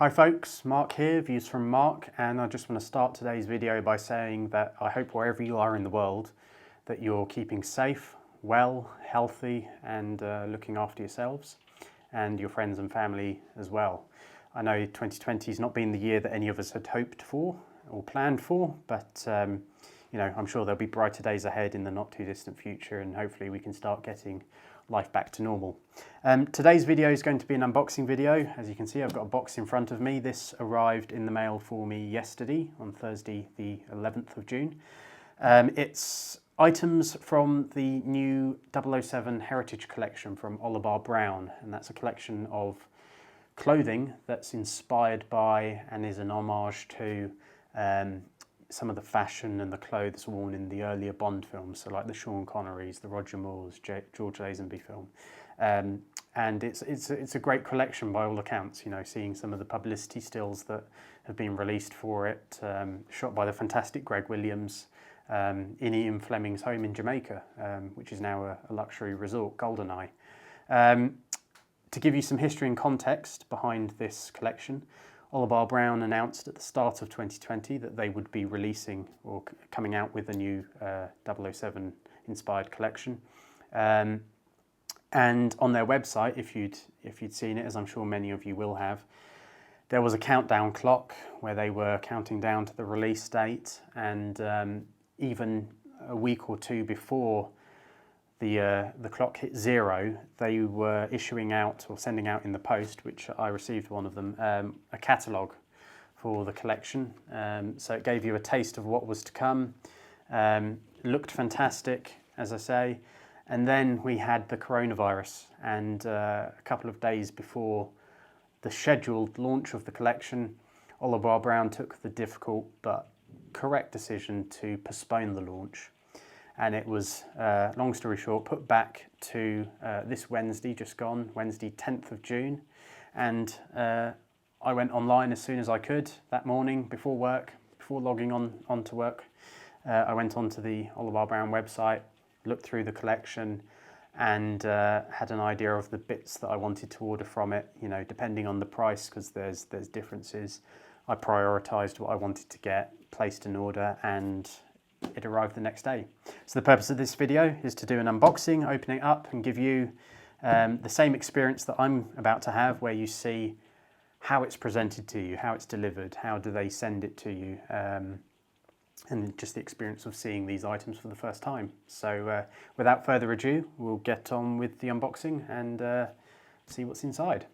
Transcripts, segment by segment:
Hi folks, Mark here, views from Mark, and I just want to start today's video by saying that I hope wherever you are in the world that you're keeping safe, well, healthy, and looking after yourselves and your friends and family as well. I know 2020 has not been the year that any of us had hoped for or planned for, but you know, I'm sure there'll be brighter days ahead in the not too distant future, and hopefully we can start getting life back to normal. Today's video is going to be an unboxing video. As you can see, I've got a box in front of me. This arrived in the mail for me yesterday on Thursday the 11th of June. It's items from the new 007 Heritage Collection from Orlebar Brown, and that's a collection of clothing that's inspired by and is an homage to some of the fashion and the clothes worn in the earlier Bond films, so like the Sean Connerys, the Roger Moores, George Lazenby film. And it's a great collection by all accounts, you know, seeing some of the publicity stills that have been released for it, shot by the fantastic Greg Williams in Ian Fleming's home in Jamaica, which is now a luxury resort, Goldeneye. To give you some history and context behind this collection, Orlebar Brown announced at the start of 2020 that they would be releasing or coming out with a new 007 inspired collection. And on their website, if you'd seen it, as I'm sure many of you will have, there was a countdown clock where they were counting down to the release date, and even a week or two before the clock hit zero, they were issuing out or sending out in the post, which I received one of them, a catalogue for the collection. So it gave you a taste of what was to come. Looked fantastic, as I say. And then we had the coronavirus, and a couple of days before the scheduled launch of the collection, Orlebar Brown took the difficult but correct decision to postpone the launch. And it was, long story short, put back to this Wednesday, just gone, Wednesday 10th of June. And I went online as soon as I could that morning before work, before logging on to work. I went onto the Orlebar Brown website, looked through the collection, and had an idea of the bits that I wanted to order from it, you know, depending on the price, because there's differences. I prioritised what I wanted to get, placed an order, and it arrived the next day. So the purpose of this video is to do an unboxing, open it up, and give you the same experience that I'm about to have, where you see how it's presented to you, how it's delivered, how do they send it to you, and just the experience of seeing these items for the first time. So without further ado, we'll get on with the unboxing and see what's inside.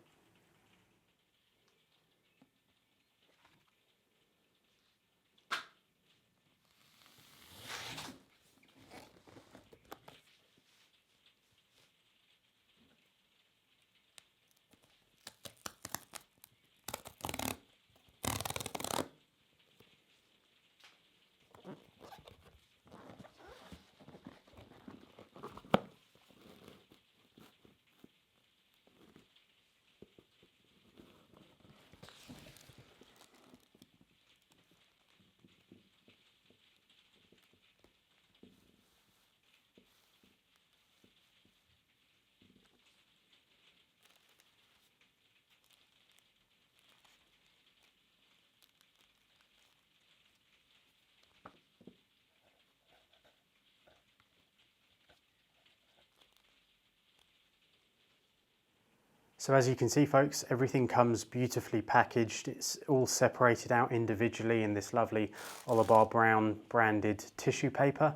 So as you can see, folks, everything comes beautifully packaged. It's all separated out individually in this lovely Orlebar Brown branded tissue paper.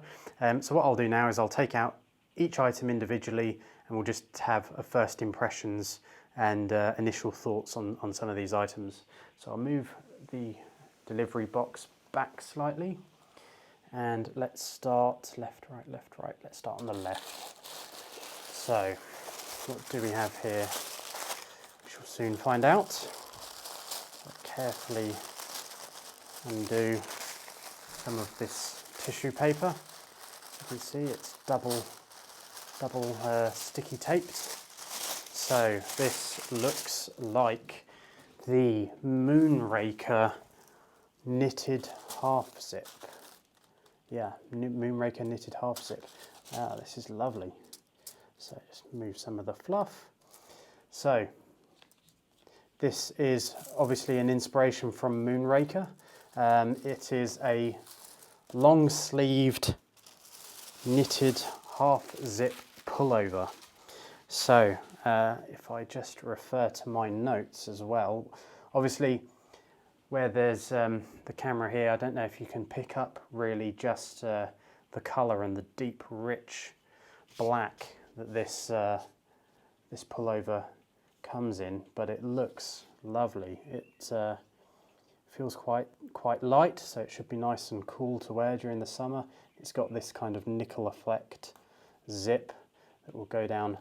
So what I'll do now is I'll take out each item individually, and we'll just have a first impressions and initial thoughts on some of these items. So I'll move the delivery box back slightly, and let's start left, right. Let's start on the left. So what do we have here? We'll soon find out. I'll carefully undo some of this tissue paper. You can see it's double sticky taped. So this looks like the Moonraker knitted half zip. Yeah, Moonraker knitted half zip. Ah, this is lovely. So just move some of the fluff. So This is obviously an inspiration from Moonraker. It is a long-sleeved knitted half-zip pullover. So if I just refer to my notes as well, obviously where there's the camera here, I don't know if you can pick up really just the colour and the deep rich black that this pullover comes in, but it looks lovely. It feels quite light, so it should be nice and cool to wear during the summer. It's got this kind of nickel effect zip that will go down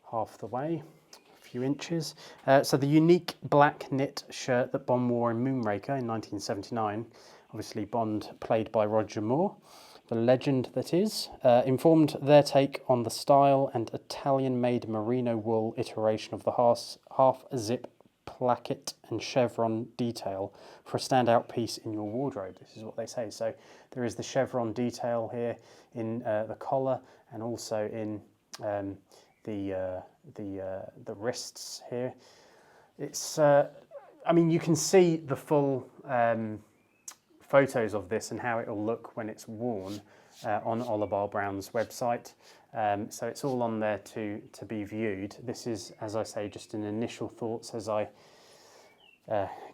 half the way, a few inches. So the unique black knit shirt that Bond wore in Moonraker in 1979, obviously Bond played by Roger Moore, the legend that is, informed their take on the style and Italian-made merino wool iteration of the half-zip placket and chevron detail for a standout piece in your wardrobe. This is what they say. So there is the chevron detail here in the collar and also in the wrists here. It's I mean, you can see the full photos of this and how it will look when it's worn on Orlebar Brown's website. So it's all on there to be viewed. This is, as I say, just an initial thoughts as I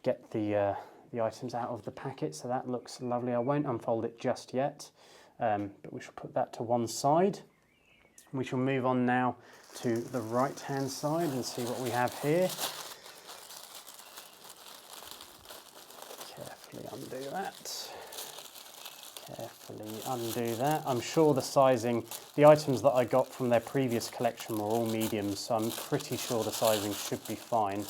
get the items out of the packet. So that looks lovely. I won't unfold it just yet, but we shall put that to one side. We shall move on now to the right hand side and see what we have here. Carefully undo that. Carefully undo that. I'm sure the sizing, the items that I got from their previous collection were all mediums, so I'm pretty sure the sizing should be fine.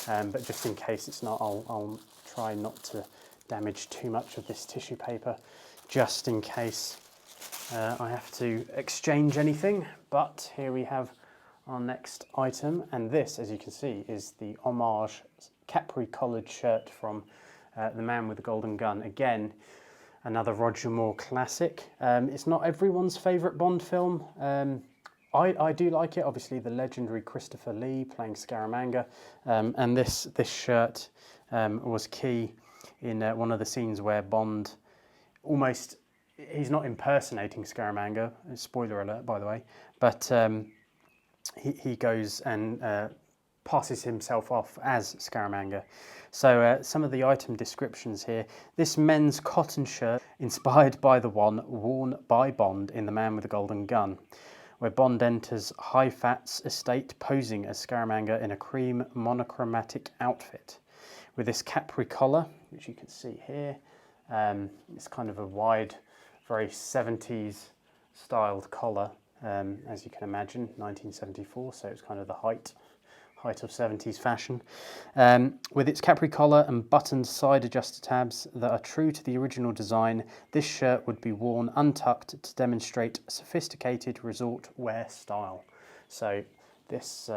But just in case it's not, I'll try not to damage too much of this tissue paper, just in case I have to exchange anything. But here we have our next item, and this, as you can see, is the homage Capri collared shirt from The Man with the Golden Gun. Again, another Roger Moore classic. It's not everyone's favourite Bond film. I do like it. Obviously, the legendary Christopher Lee playing Scaramanga, and this shirt was key in one of the scenes where Bond almost, he's not impersonating Scaramanga, spoiler alert by the way, but he goes and passes himself off as Scaramanga. So some of the item descriptions here. This men's cotton shirt inspired by the one worn by Bond in The Man with the Golden Gun, where Bond enters High Fat's estate posing as Scaramanga in a cream monochromatic outfit. With this Capri collar, which you can see here, it's kind of a wide, very 70s styled collar, as you can imagine, 1974, so it's kind of the height of 70s fashion. With its Capri collar and buttoned side adjuster tabs that are true to the original design, this shirt would be worn untucked to demonstrate sophisticated resort wear style. So this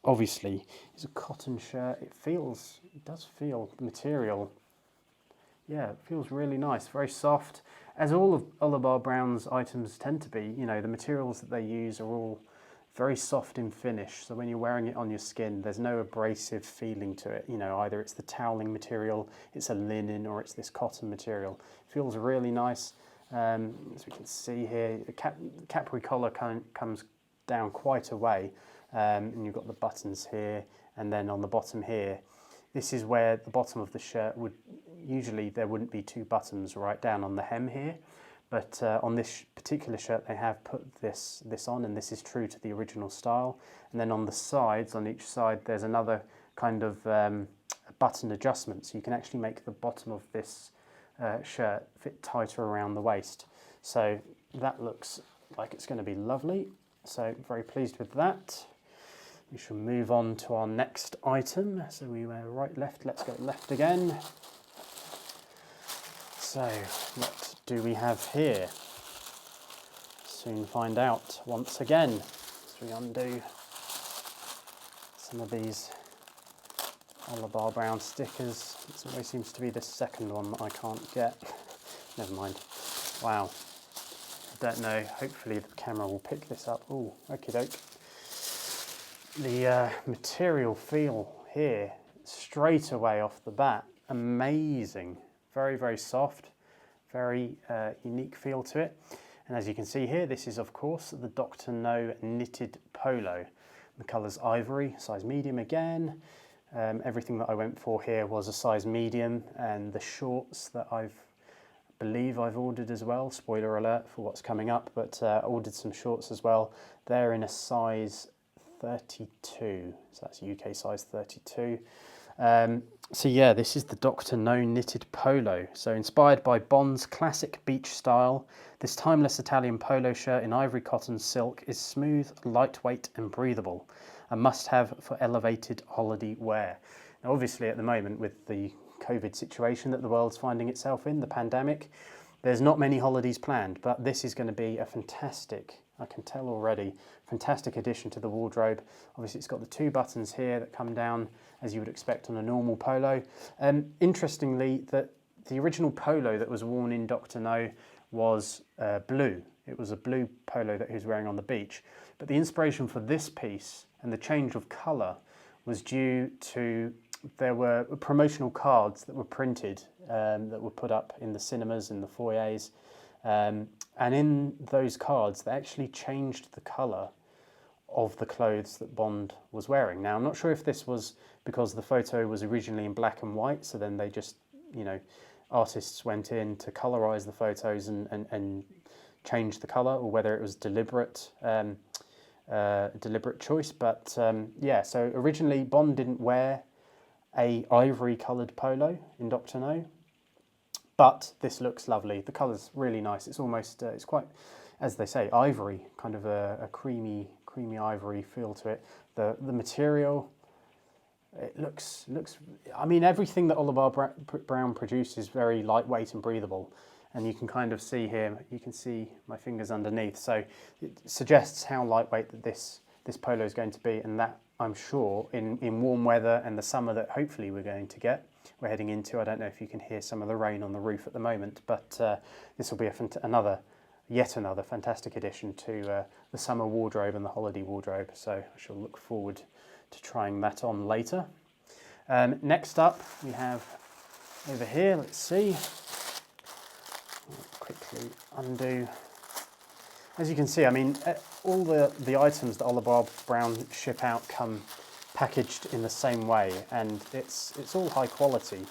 obviously is a cotton shirt. It does feel, the material, yeah, it feels really nice, very soft, as all of Orlebar Brown's items tend to be. You know, the materials that they use are all very soft in finish, so when you're wearing it on your skin, there's no abrasive feeling to it. You know, either it's the toweling material, it's a linen, or it's this cotton material. It feels really nice. As we can see here, the Capri collar comes down quite a way, and you've got the buttons here, and then on the bottom here, this is where the bottom of the shirt would, usually there wouldn't be two buttons right down on the hem here. But on this particular shirt, they have put this on, and this is true to the original style. And then on the sides, on each side, there's another kind of button adjustment. So you can actually make the bottom of this shirt fit tighter around the waist. So that looks like it's going to be lovely. So very pleased with that. We shall move on to our next item. So we were right, left, let's go left again. So what do we have here? Soon find out once again as we undo some of these Orlebar Brown stickers. It always seems to be the second one that I can't get. Never mind. Wow. I don't know. Hopefully the camera will pick this up. Oh, okie doke. The material feel here straight away off the bat. Amazing, very, very soft, very unique feel to it. And as you can see here, this is of course the Dr. No knitted polo. The colour's ivory, size medium again. Everything that I went for here was a size medium, and the shorts that I believe I've ordered as well, spoiler alert for what's coming up, but I ordered some shorts as well. They're in a size 32, so that's UK size 32. So yeah, this is the Dr. No knitted polo. So inspired by Bond's classic beach style, this timeless Italian polo shirt in ivory cotton silk is smooth, lightweight and breathable. A must-have for elevated holiday wear. Now obviously at the moment with the COVID situation that the world's finding itself in, the pandemic, there's not many holidays planned, but this is going to be a fantastic, I can tell already, fantastic addition to the wardrobe. Obviously it's got the 2 buttons here that come down as you would expect on a normal polo. Interestingly, that the original polo that was worn in Dr. No was blue. It was a blue polo that he was wearing on the beach. But the inspiration for this piece and the change of colour was due to, there were promotional cards that were printed that were put up in the cinemas, in the foyers. And in those cards, they actually changed the colour of the clothes that Bond was wearing. Now, I'm not sure if this was because the photo was originally in black and white, so then they just, you know, artists went in to colorise the photos and change the colour, or whether it was deliberate choice. But yeah, so originally Bond didn't wear a ivory coloured polo in Dr. No, but this looks lovely. The colour's really nice. It's almost, it's quite, as they say, ivory, kind of a creamy ivory feel to it. The material, it looks. I mean, everything that Orlebar Brown produces is very lightweight and breathable. And you can kind of see here, you can see my fingers underneath. So it suggests how lightweight that this polo is going to be, and that I'm sure in warm weather and the summer that hopefully we're going to get, we're heading into. I don't know if you can hear some of the rain on the roof at the moment, but this will be yet another fantastic addition to the summer wardrobe and the holiday wardrobe. So I shall look forward to trying that on later. Next up we have over here, let's see. Quickly undo. As you can see, I mean, all the items that Orlebar Brown ship out come packaged in the same way, and it's all high quality,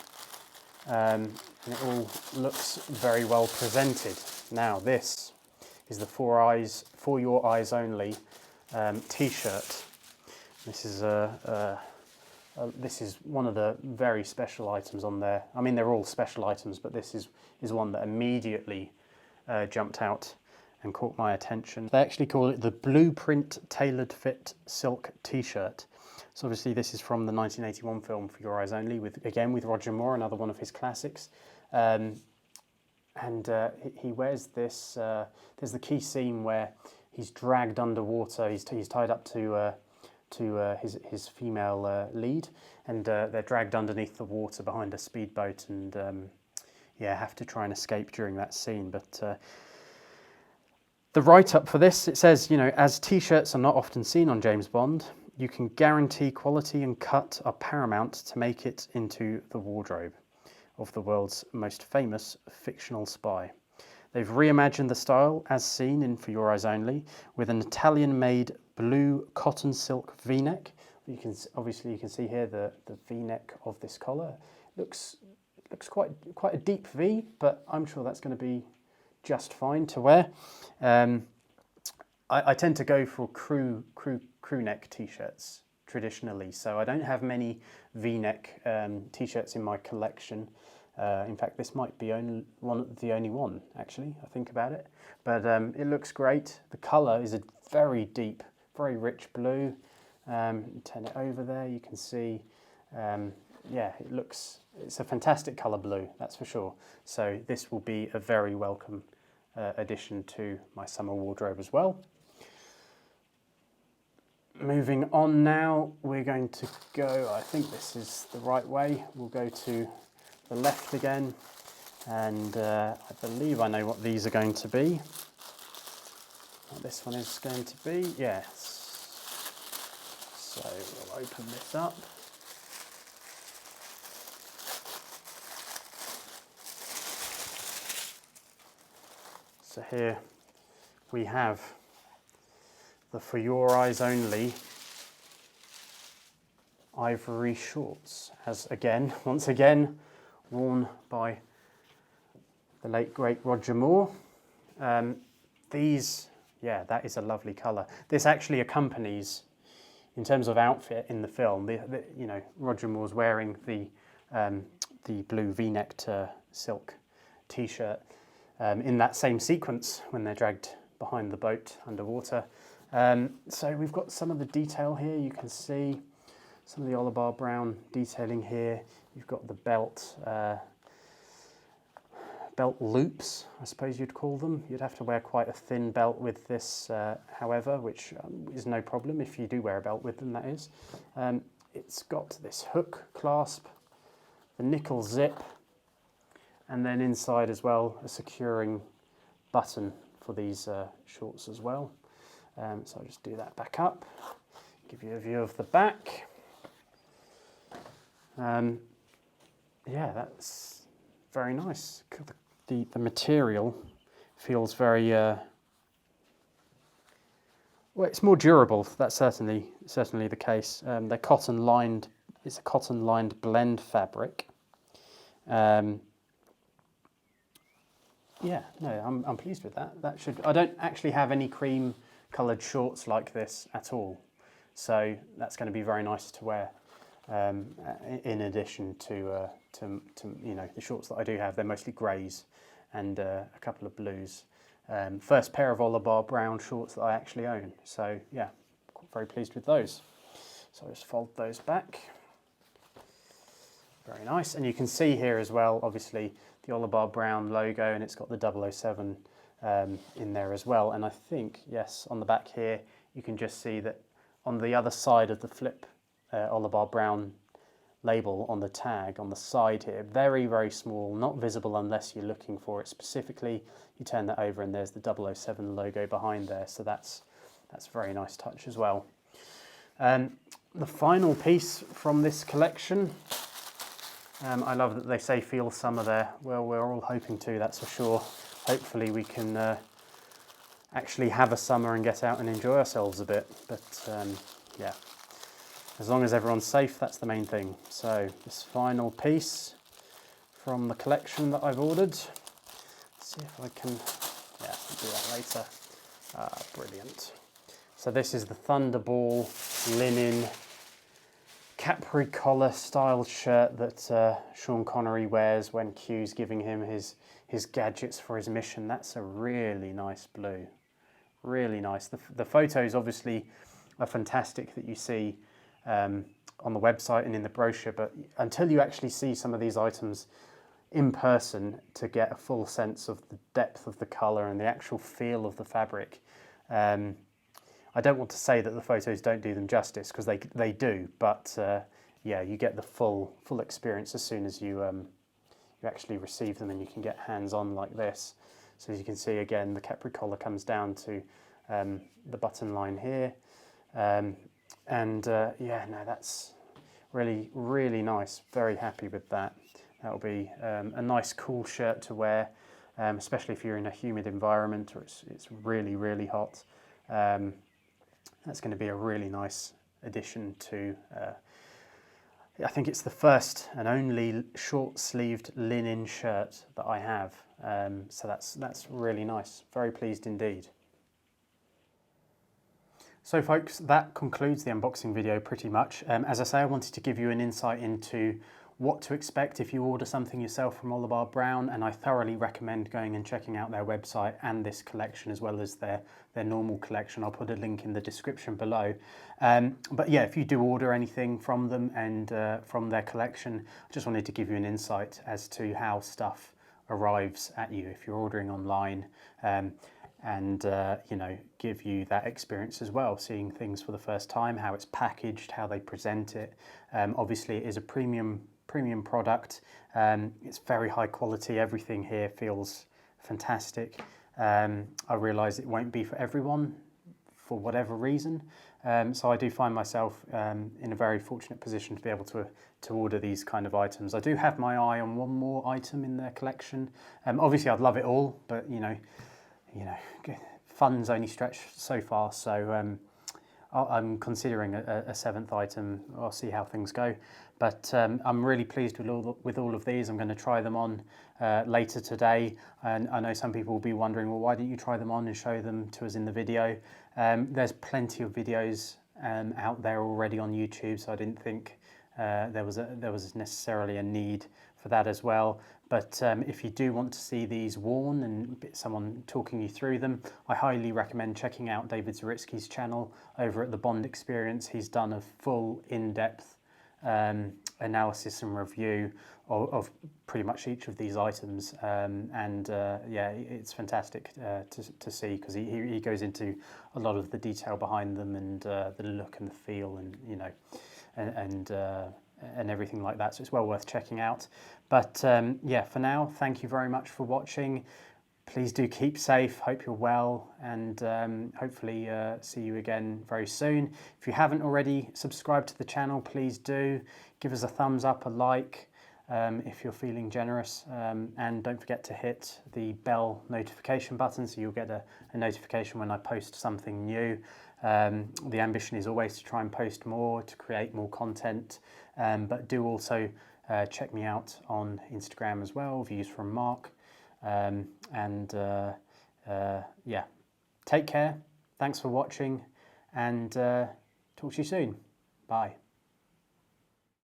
and it all looks very well presented. Now this is the For Your Eyes Only t-shirt. This is one of the very special items on there. I mean, they're all special items, but this is one that immediately jumped out and caught my attention. They actually call it the Blueprint Tailored Fit Silk T-shirt. So obviously this is from the 1981 film For Your Eyes Only, with Roger Moore, another one of his classics. And he wears this. There's the key scene where he's dragged underwater. He's tied up to his female lead, and they're dragged underneath the water behind a speedboat, and yeah, have to try and escape during that scene. But the write-up for this, it says, you know, as t-shirts are not often seen on James Bond, you can guarantee quality and cut are paramount to make it into the wardrobe of the world's most famous fictional spy. They've reimagined the style as seen in For Your Eyes Only with an Italian-made blue cotton silk V-neck. You can see here the V-neck of this collar. Looks quite a deep V, but I'm sure that's going to be just fine to wear. I tend to go for crew neck t-shirts traditionally, so I don't have many V-neck t-shirts in my collection. In fact, this might be the only one, actually, I think about it. But it looks great. The colour is a very deep, very rich blue. Turn it over there, you can see, yeah, it's a fantastic colour blue, that's for sure. So this will be a very welcome addition to my summer wardrobe as well. Moving on now, we're going to go, I think this is the right way, we'll go to the left again, and I believe I know what these are going to be. What this one is going to be, yes. So we'll open this up. So here we have the For Your Eyes Only ivory shorts, as again, once again, worn by the late great Roger Moore. These, yeah, that is a lovely colour. This actually accompanies, in terms of outfit in the film, you know, Roger Moore's wearing the blue V-necked silk T-shirt in that same sequence when they're dragged behind the boat underwater. So we've got some of the detail here. You can see some of the Orlebar Brown detailing here. You've got the belt loops, I suppose you'd call them. You'd have to wear quite a thin belt with this, however, which is no problem if you do wear a belt with them, that is. It's got this hook clasp, the nickel zip, and then inside as well a securing button for these shorts as well. So I'll just do that back up, give you a view of the back. Yeah, that's very nice. The material feels very well, it's more durable. That's certainly the case. They're cotton lined. It's a cotton lined blend fabric. Yeah, no, I'm pleased with that. That should. I don't actually have any cream coloured shorts like this at all, so that's going to be very nice to wear. In addition to you know, the shorts that I do have, they're mostly greys and a couple of blues. First pair of Orlebar Brown shorts that I actually own, so yeah, very pleased with those. So I'll just fold those back. Very nice, and you can see here as well, obviously, the Orlebar Brown logo, and it's got the 007 in there as well. And I think, yes, on the back here, you can just see that on the other side of the flip Orlebar Brown label on the tag on the side here, very, very small, not visible unless you're looking for it specifically. You turn that over and there's the 007 logo behind there, so that's a very nice touch as well. The final piece from this collection, I love that they say feel summer there. Well, we're all hoping to, that's for sure. Hopefully we can actually have a summer and get out and enjoy ourselves a bit, but yeah. As long as everyone's safe, that's the main thing. So this final piece from the collection that I've ordered. Let's see if I can, yeah, I'll do that later. Brilliant. So this is the Thunderball linen Capri collar styled shirt that Sean Connery wears when Q's giving him his gadgets for his mission. That's a really nice blue. Really nice. The photos obviously are fantastic that you see on the website and in the brochure, but until you actually see some of these items in person to get a full sense of the depth of the colour and the actual feel of the fabric, I don't want to say that the photos don't do them justice, because they do, but yeah, you get the full experience as soon as you actually receive them and you can get hands-on like this. So as you can see, again, the Capri collar comes down to the button line here. Yeah, no, that's really, really nice. Very happy with that. That'll be a nice, cool shirt to wear, especially if you're in a humid environment or it's really, really hot. That's going to be a really nice addition to, I think it's the first and only short-sleeved linen shirt that I have. So that's really nice. Very pleased indeed. So folks, that concludes the unboxing video pretty much. As I say, I wanted to give you an insight into what to expect if you order something yourself from Orlebar Brown, and I thoroughly recommend going and checking out their website and this collection as well as their normal collection. I'll put a link in the description below. But yeah, if you do order anything from them and from their collection, I just wanted to give you an insight as to how stuff arrives at you if you're ordering online. And you know, give you that experience as well, seeing things for the first time, how it's packaged, how they present it. Obviously, it is a premium product. It's very high quality. Everything here feels fantastic. I realise it won't be for everyone for whatever reason. So I do find myself in a very fortunate position to be able to order these kind of items. I do have my eye on one more item in their collection. Obviously, I'd love it all, but you know, you know, funds only stretch so far, so I'm considering a seventh item. I'll see how things go, but I'm really pleased with all of these. I'm going to try them on later today, and I know some people will be wondering, well, why didn't you try them on and show them to us in the video? There's plenty of videos out there already on YouTube, so I didn't think there was necessarily a need for that as well. But if you do want to see these worn and someone talking you through them, I highly recommend checking out David Zaritsky's channel over at The Bond Experience. He's done a full in-depth analysis and review of pretty much each of these items, yeah, it's fantastic to see, because he goes into a lot of the detail behind them, and the look and the feel, and you know, and everything like that, so it's well worth checking out. But yeah, for now, thank you very much for watching. Please do keep safe, hope you're well, and hopefully see you again very soon. If you haven't already subscribed to the channel, please do. Give us a thumbs up, a like, if you're feeling generous, and don't forget to hit the bell notification button so you'll get a notification when I post something new. The ambition is always to try and post more, to create more content, but do also check me out on Instagram as well, Views from Mark. Yeah, take care, thanks for watching, and talk to you soon. Bye.